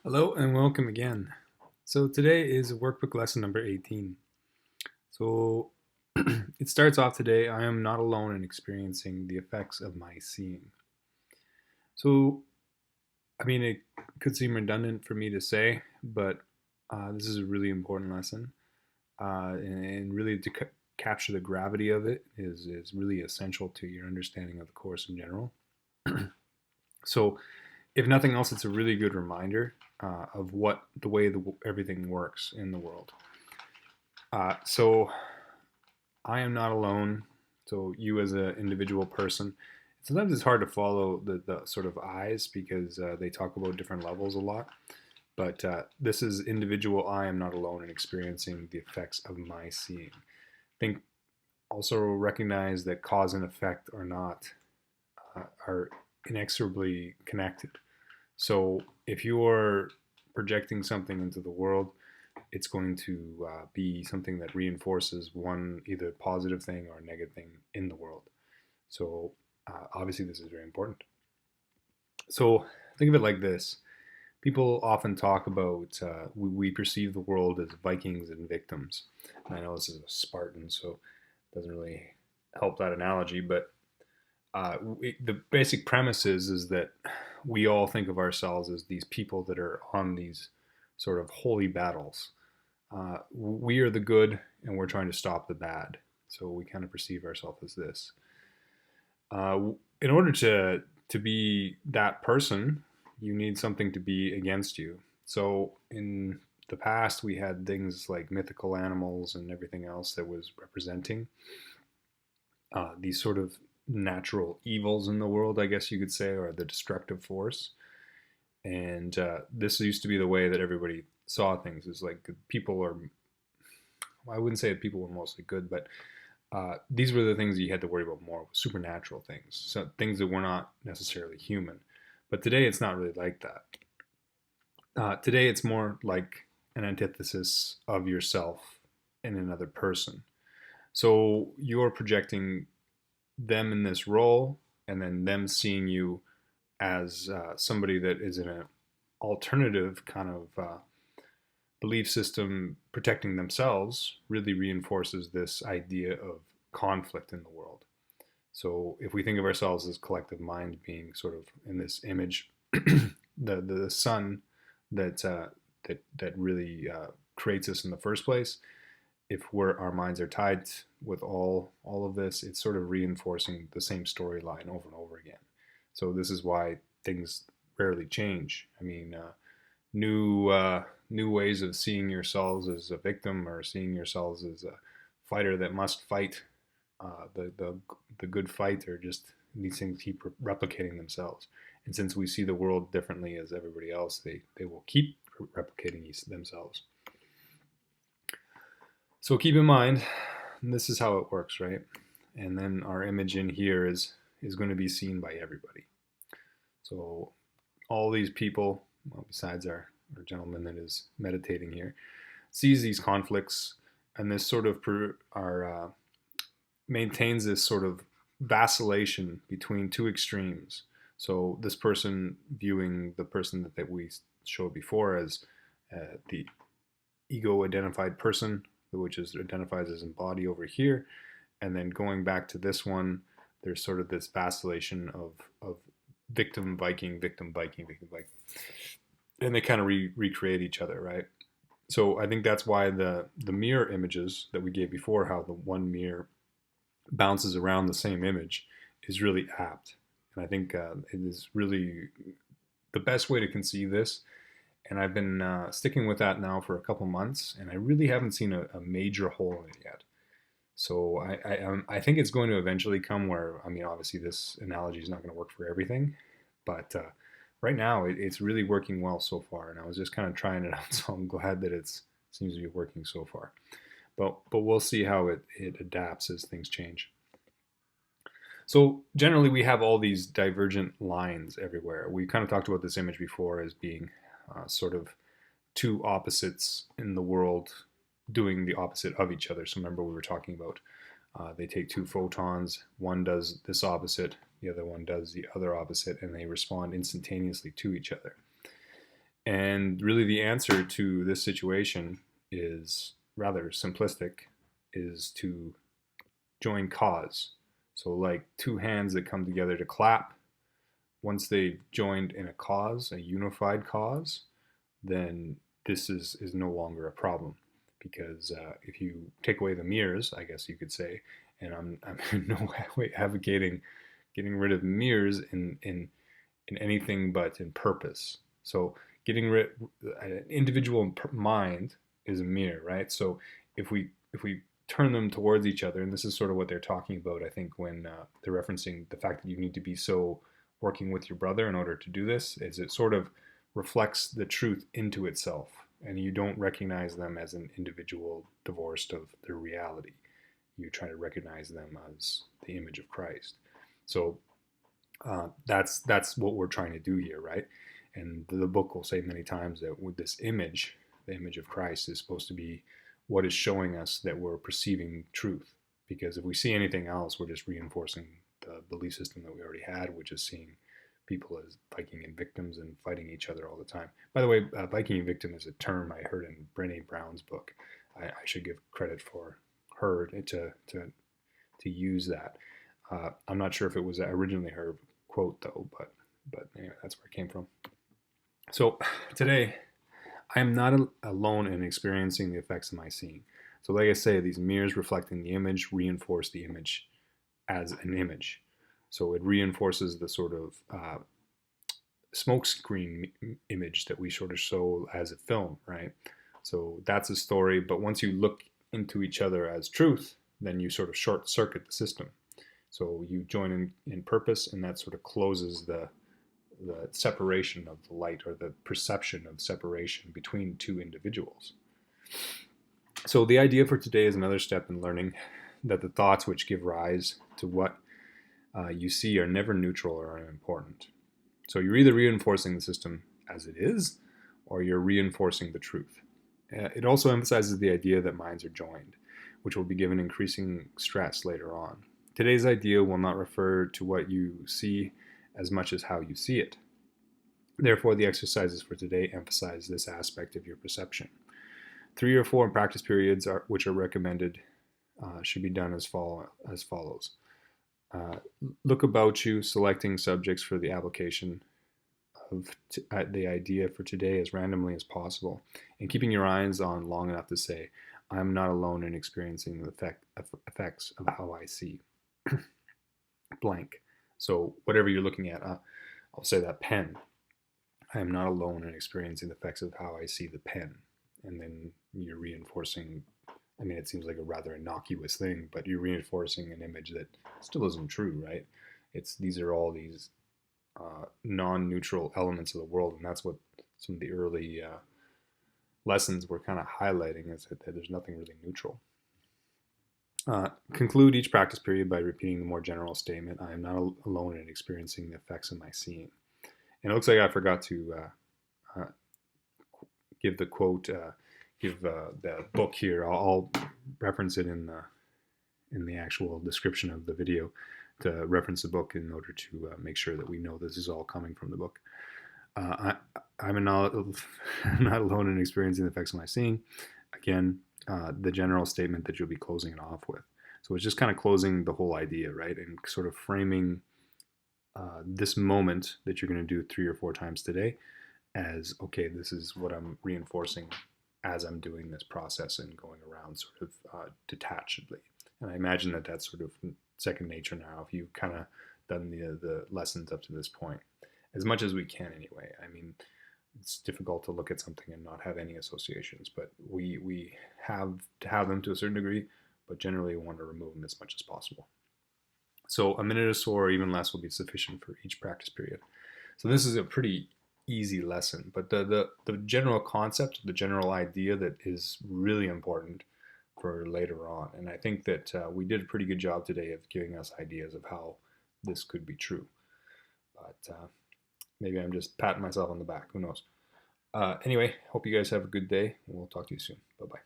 Hello and welcome again. So today is workbook lesson number 18. So it starts off today, I am not alone in experiencing the effects of my seeing. So, it could seem redundant for me to say, but this is a really important lesson. And really to capture the gravity of it is really essential to your understanding of the course in general. So if nothing else, it's a really good reminder of what the way everything works in the world. So I am not alone. So you as an individual person, sometimes it's hard to follow the sort of eyes because they talk about different levels a lot. But this is individual. I am not alone in experiencing the effects of my seeing. I think also recognize that cause and effect are inexorably connected. So if you're projecting something into the world, it's going to be something that reinforces one either positive thing or a negative thing in the world. So obviously this is very important. So think of it like this. People often talk about we perceive the world as Vikings and victims. And I know this is a Spartan, so it doesn't really help that analogy, but the basic premise is that we all think of ourselves as these people that are on these sort of holy battles. We are the good, and we're trying to stop the bad. So we kind of perceive ourselves as this. In order to be that person, you need something to be against you. So in the past, we had things like mythical animals and everything else that was representing these sort of natural evils in the world, I guess you could say, or the destructive force. And this used to be the way that everybody saw things. Is like people are, well, I wouldn't say that people were mostly good, but these were the things that you had to worry about more, supernatural things, so things that were not necessarily human. But today it's not really like that. Today it's more like an antithesis of yourself in another person. So you're projecting them in this role, and then them seeing you as somebody that is in an alternative kind of belief system protecting themselves really reinforces this idea of conflict in the world. So if we think of ourselves as collective mind being sort of in this image, the sun that really creates us in the first place, if our minds are tied with all of this, it's sort of reinforcing the same storyline over and over again. So this is why things rarely change. New ways of seeing yourselves as a victim or seeing yourselves as a fighter that must fight the good fight, or just these things keep replicating themselves. And since we see the world differently as everybody else, they will keep replicating themselves. So keep in mind, this is how it works, right? And then our image in here is going to be seen by everybody. So all these people, well, besides our gentleman that is meditating here, sees these conflicts, and this sort of maintains this sort of vacillation between two extremes. So this person viewing the person that we showed before as the ego identified person, which is identifies as embodied over here, and then going back to this one, there's sort of this vacillation of victim Viking, victim Viking, victim Viking, and they kind of recreate each other, right? So I think that's why the mirror images that we gave before, how the one mirror bounces around the same image, is really apt. And I think it is really the best way to conceive this. And I've been sticking with that now for a couple months, and I really haven't seen a major hole in it yet. So I think it's going to eventually come where, obviously this analogy is not going to work for everything, but right now it's really working well so far. And I was just kind of trying it out, so I'm glad that it seems to be working so far. But we'll see how it adapts as things change. So generally, we have all these divergent lines everywhere. We kind of talked about this image before as being sort of two opposites in the world doing the opposite of each other. So remember we were talking about they take two photons, one does this opposite, the other one does the other opposite, and they respond instantaneously to each other. And really, the answer to this situation is rather simplistic, is to join cause. So, like two hands that come together to clap, once they joined in a cause, a unified cause, then this is no longer a problem. Because if you take away the mirrors, I guess you could say, and I'm in no way advocating getting rid of mirrors in anything but in purpose. So getting rid an individual mind is a mirror, right? So if we turn them towards each other, and this is sort of what they're talking about, I think, when they're referencing the fact that you need to be so working with your brother in order to do this, is it sort of reflects the truth into itself, and you don't recognize them as an individual divorced of their reality. You try to recognize them as the image of Christ. So that's what we're trying to do here, right? And the book will say many times that with this image, the image of Christ is supposed to be what is showing us that we're perceiving truth. Because if we see anything else, we're just reinforcing the belief system that we already had, which is seeing people as Viking and victims and fighting each other all the time. By the way, Viking and victim is a term I heard in Brené Brown's book. I should give credit for her to use that. I'm not sure if it was originally her quote though, but anyway, that's where it came from. So today, I am not alone in experiencing the effects of my seeing. So, like I say, these mirrors reflecting the image reinforce the image as an image. So it reinforces the sort of smokescreen image that we sort of show as a film, right? So that's a story, but once you look into each other as truth, then you sort of short circuit the system. So you join in purpose, and that sort of closes the separation of the light, or the perception of separation between two individuals. So the idea for today is another step in learning that the thoughts which give rise to what you see are never neutral or unimportant. So you're either reinforcing the system as it is, or you're reinforcing the truth. It also emphasizes the idea that minds are joined, which will be given increasing stress later on. Today's idea will not refer to what you see as much as how you see it. Therefore, the exercises for today emphasize this aspect of your perception. 3 or 4 practice periods which are recommended should be done as follows. Look about you, selecting subjects for the application of the idea for today as randomly as possible, and keeping your eyes on long enough to say, I am not alone in experiencing the effects of how I see. Blank. So whatever you're looking at, I'll say that pen. I am not alone in experiencing the effects of how I see the pen. And then you're reinforcing, I mean, it seems like a rather innocuous thing, but you're reinforcing an image that still isn't true, right? These are all these non-neutral elements of the world, and that's what some of the early lessons were kind of highlighting, is that there's nothing really neutral. Conclude each practice period by repeating the more general statement, I am not alone in experiencing the effects of my seeing. And it looks like I forgot to give the quote, give the book here. I'll reference it in the actual description of the video, to reference the book in order to make sure that we know this is all coming from the book. I'm not alone in experiencing the effects of my seeing. Again, the general statement that you'll be closing it off with. So it's just kind of closing the whole idea, right? And sort of framing this moment that you're going to do 3 or 4 times today as, okay, this is what I'm reinforcing as I'm doing this process and going around sort of detachedly. And I imagine that that's sort of second nature now, if you've kind of done the lessons up to this point, as much as we can anyway. I mean, it's difficult to look at something and not have any associations, but we have to have them to a certain degree, but generally we want to remove them as much as possible. So a minute or so, or even less, will be sufficient for each practice period. So this is a pretty easy lesson, but the general concept, the general idea that is really important for later on. And I think that we did a pretty good job today of giving us ideas of how this could be true. But maybe I'm just patting myself on the back. Who knows? Anyway, hope you guys have a good day. We'll talk to you soon. Bye-bye.